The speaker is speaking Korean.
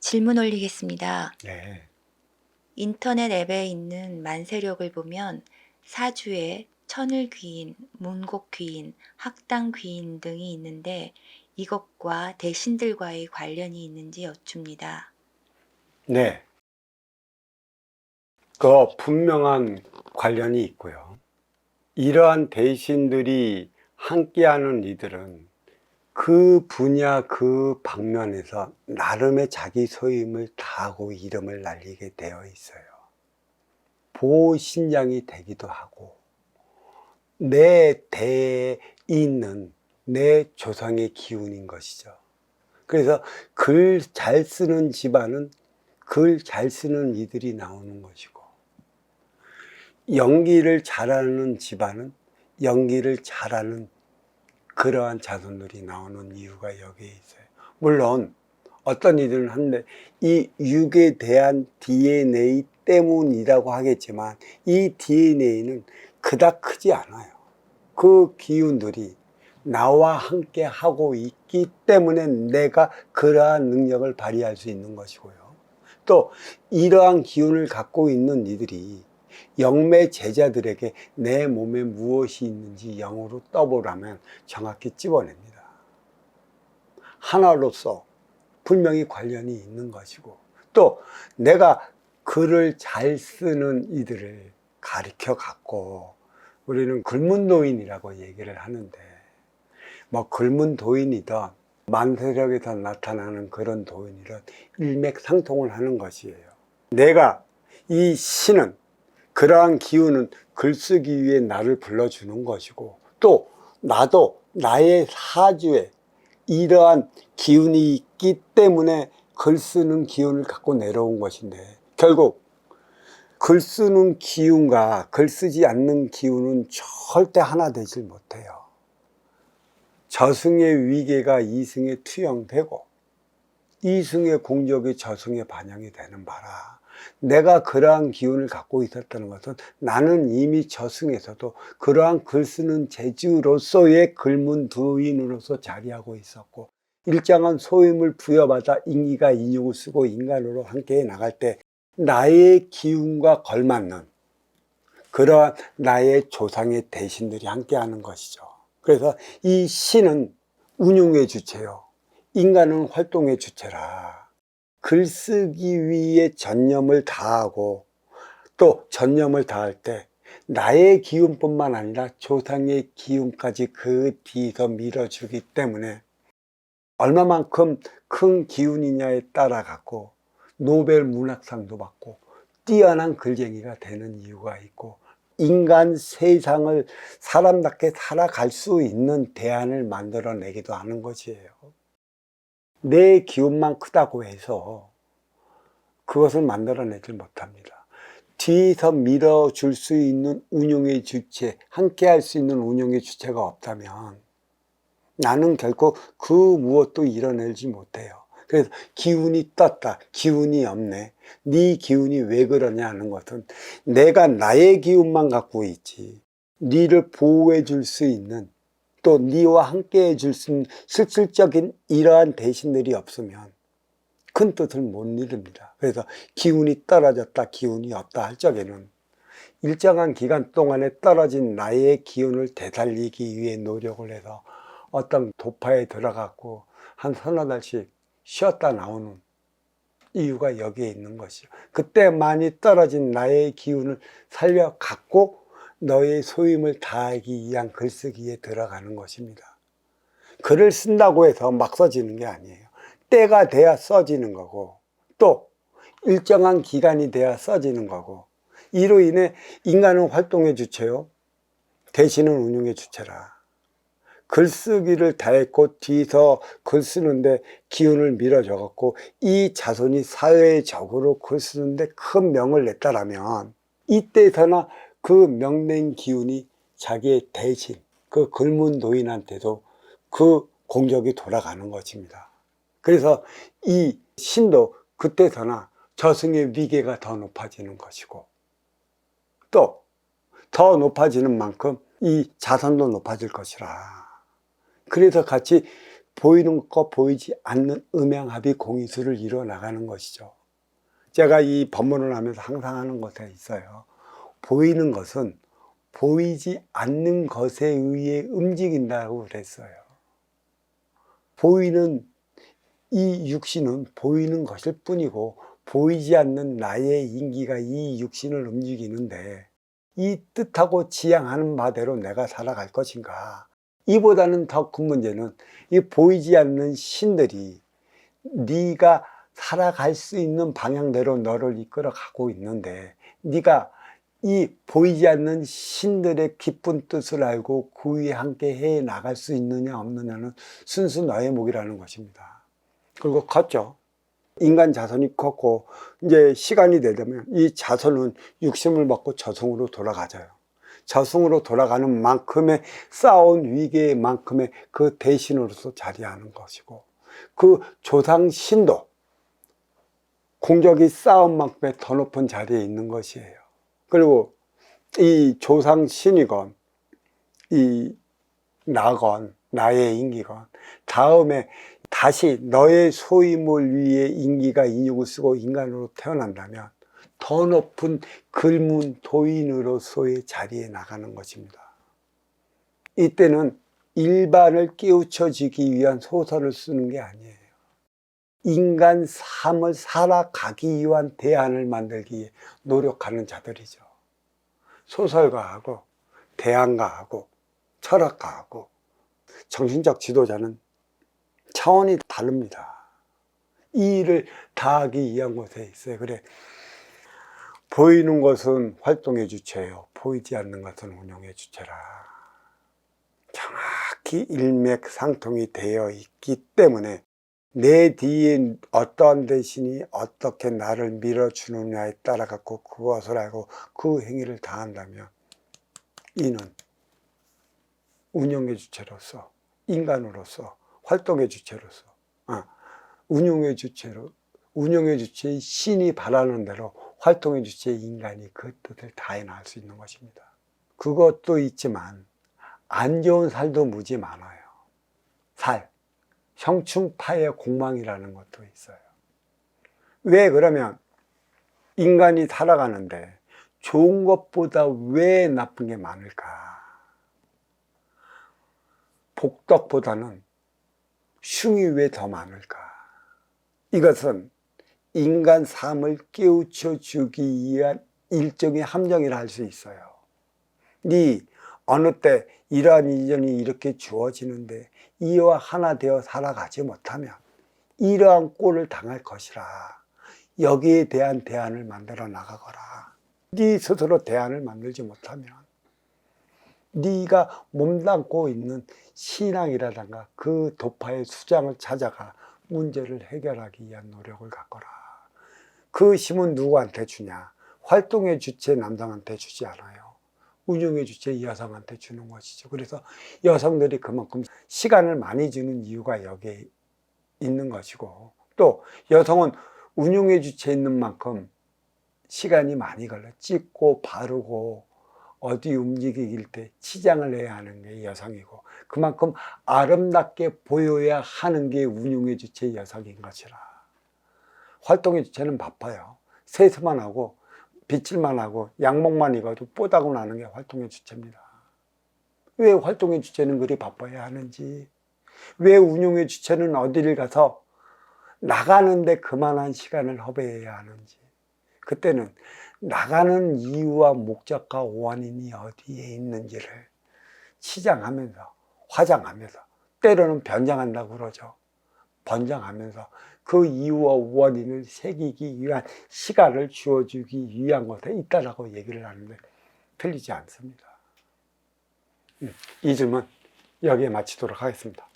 질문 올리겠습니다. 네. 인터넷 앱에 있는 만세력을 보면 사주에 천을귀인, 문곡귀인, 학당귀인 등이 있는데 이것과 대신들과의 관련이 있는지 여쭙니다. 네. 그 분명한 관련이 있고요. 이러한 대신들이 함께하는 이들은 그 분야 그 방면에서 나름의 자기 소임을 다하고 이름을 날리게 되어 있어요. 보신장이 되기도 하고 내 대에 있는 내 조상의 기운인 것이죠. 그래서 글 잘 쓰는 집안은 글 잘 쓰는 이들이 나오는 것이고, 연기를 잘하는 집안은 연기를 잘하는 그러한 자손들이 나오는 이유가 여기에 있어요. 물론 어떤 이들은 한데 이 육에 대한 DNA 때문이라고 하겠지만 이 DNA는 그닥 크지 않아요. 그 기운들이 나와 함께 하고 있기 때문에 내가 그러한 능력을 발휘할 수 있는 것이고요. 또 이러한 기운을 갖고 있는 이들이 영매 제자들에게 내 몸에 무엇이 있는지 영으로 떠보라면 정확히 찝어냅니다. 하나로서 분명히 관련이 있는 것이고, 또 내가 글을 잘 쓰는 이들을 가르쳐 갖고 우리는 글문도인이라고 얘기를 하는데, 뭐 글문도인이든 만세력에서 나타나는 그런 도인이든 일맥상통을 하는 것이에요. 내가 이 신은 그러한 기운은 글쓰기 위해 나를 불러주는 것이고, 또 나도 나의 사주에 이러한 기운이 있기 때문에 글 쓰는 기운을 갖고 내려온 것인데, 결국 글 쓰는 기운과 글 쓰지 않는 기운은 절대 하나 되질 못해요. 저승의 위계가 이승에 투영되고 이승의 공적이 저승에 반영이 되는 바라, 내가 그러한 기운을 갖고 있었다는 것은 나는 이미 저승에서도 그러한 글 쓰는 재주로서의 글문두인으로서 자리하고 있었고, 일정한 소임을 부여받아 인기가 인육을 쓰고 인간으로 함께 나갈 때 나의 기운과 걸맞는 그러한 나의 조상의 대신들이 함께하는 것이죠. 그래서 이 신은 운용의 주체요, 인간은 활동의 주체라, 글쓰기 위해 전념을 다하고 또 전념을 다할 때 나의 기운뿐만 아니라 조상의 기운까지 그 뒤에서 밀어주기 때문에 얼마만큼 큰 기운이냐에 따라 갖고 노벨 문학상도 받고 뛰어난 글쟁이가 되는 이유가 있고, 인간 세상을 사람답게 살아갈 수 있는 대안을 만들어내기도 하는 것이에요. 내 기운만 크다고 해서 그것을 만들어내지 못합니다. 뒤에서 밀어줄 수 있는 운용의 주체, 함께 할 수 있는 운용의 주체가 없다면 나는 결코 그 무엇도 이뤄내지 못해요. 그래서 기운이 떴다, 기운이 없네, 네 기운이 왜 그러냐 하는 것은 내가 나의 기운만 갖고 있지, 네를 보호해 줄 수 있는, 또 네와 함께 해줄 수 있는 실질적인 이러한 대신들이 없으면 큰 뜻을 못 이룹니다. 그래서 기운이 떨어졌다, 기운이 없다 할 적에는 일정한 기간 동안에 떨어진 나의 기운을 되살리기 위해 노력을 해서 어떤 도파에 들어갔고 한 서너 달씩 쉬었다 나오는 이유가 여기에 있는 것이죠. 그때 많이 떨어진 나의 기운을 살려 갖고 너의 소임을 다하기 위한 글쓰기에 들어가는 것입니다. 글을 쓴다고 해서 막 써지는 게 아니에요. 때가 돼야 써지는 거고, 또 일정한 기간이 돼야 써지는 거고, 이로 인해 인간은 활동의 주체요, 대신은 운용의 주체라. 글쓰기를 다했고 뒤에서 글 쓰는데 기운을 밀어줘 갖고 이 자손이 사회적으로 글 쓰는데 큰 명을 냈다라면 이때서나 그 명낸 기운이 자기의 대신 그 글문도인한테도 그 공적이 돌아가는 것입니다. 그래서 이 신도 그때서나 저승의 위계가 더 높아지는 것이고, 또 더 높아지는 만큼 이 자선도 높아질 것이라. 그래서 같이 보이는 것과 보이지 않는 음양합이 공이수를 이루어 나가는 것이죠. 제가 이 법문을 하면서 항상 하는 것에 있어요. 보이는 것은 보이지 않는 것에 의해 움직인다고 그랬어요. 보이는 이 육신은 보이는 것일 뿐이고 보이지 않는 나의 인기가 이 육신을 움직이는데 이 뜻하고 지향하는 바대로 내가 살아갈 것인가. 이보다는 더 큰 문제는 이 보이지 않는 신들이 네가 살아갈 수 있는 방향대로 너를 이끌어 가고 있는데 네가 이 보이지 않는 신들의 깊은 뜻을 알고 그 위에 함께 해 나갈 수 있느냐 없느냐는 순수 너의 몫이라는 것입니다. 그리고 컸죠. 인간 자손이 컸고 이제 시간이 되려면 이 자손은 육심을 먹고 저승으로 돌아가져요. 저승으로 돌아가는 만큼의 쌓아온 위계만큼의 그 대신으로서 자리하는 것이고 그 조상신도 공적이 쌓은 만큼의 더 높은 자리에 있는 것이에요. 그리고 이 조상신이건 이 나건 나의 인기건 다음에 다시 너의 소임을 위해 인기가 인육을 쓰고 인간으로 태어난다면 더 높은 글문 도인으로서의 자리에 나가는 것입니다. 이때는 일반을 깨우쳐주기 위한 소설을 쓰는 게 아니에요. 인간 삶을 살아가기 위한 대안을 만들기 위해 노력하는 자들이죠. 소설가하고 대안가하고 철학가하고 정신적 지도자는 차원이 다릅니다. 이 일을 다하기 위한 곳에 있어요. 그래, 보이는 것은 활동의 주체예요. 보이지 않는 것은 운용의 주체라. 정확히 일맥상통이 되어 있기 때문에 내 뒤에 어떠한 대신이 어떻게 나를 밀어주느냐에 따라 갖고 그것을 알고 그 행위를 다한다면 이는 운용의 주체로서 인간으로서 활동의 주체로서 운용의 주체로 운용의 주체의 신이 바라는 대로 활동의 주체의 인간이 그 뜻을 다해 나갈 수 있는 것입니다. 그것도 있지만 안 좋은 살도 무지 많아요. 살, 형충파의 공망이라는 것도 있어요. 왜 그러면 인간이 살아가는데 좋은 것보다 왜 나쁜 게 많을까? 복덕보다는 흉이 왜 더 많을까? 이것은 인간 삶을 깨우쳐 주기 위한 일종의 함정이라 할 수 있어요. 네 어느 때 이러한 인연이 이렇게 주어지는데 이와 하나 되어 살아가지 못하면 이러한 꼴을 당할 것이라. 여기에 대한 대안을 만들어 나가거라. 네 스스로 대안을 만들지 못하면 네가 몸담고 있는 신앙이라든가 그 도파의 수장을 찾아가 문제를 해결하기 위한 노력을 갖거라. 그 힘은 누구한테 주냐? 활동의 주체 남성한테 주지 않아요. 운용의 주체 여성한테 주는 것이죠. 그래서 여성들이 그만큼 시간을 많이 주는 이유가 여기에 있는 것이고, 또 여성은 운용의 주체에 있는 만큼 시간이 많이 걸려. 찢고 바르고 어디 움직일 때 치장을 해야 하는 게 여성이고, 그만큼 아름답게 보여야 하는 게 운용의 주체 여성인 것이라. 활동의 주체는 바빠요. 세수만 하고 빗질만 하고 양목만 익어도 뽀다고 나는 게 활동의 주체입니다. 왜 활동의 주체는 그리 바빠야 하는지, 왜 운용의 주체는 어디를 가서 나가는데 그만한 시간을 허비해야 하는지, 그때는 나가는 이유와 목적과 원인이 어디에 있는지를 치장하면서 화장하면서 때로는 변장한다고 그러죠. 번장하면서 그 이유와 원인을 새기기 위한 시간을 주어주기 위한 것에 있다라고 얘기를 하는데 틀리지 않습니다. 이 질문 여기에 마치도록 하겠습니다.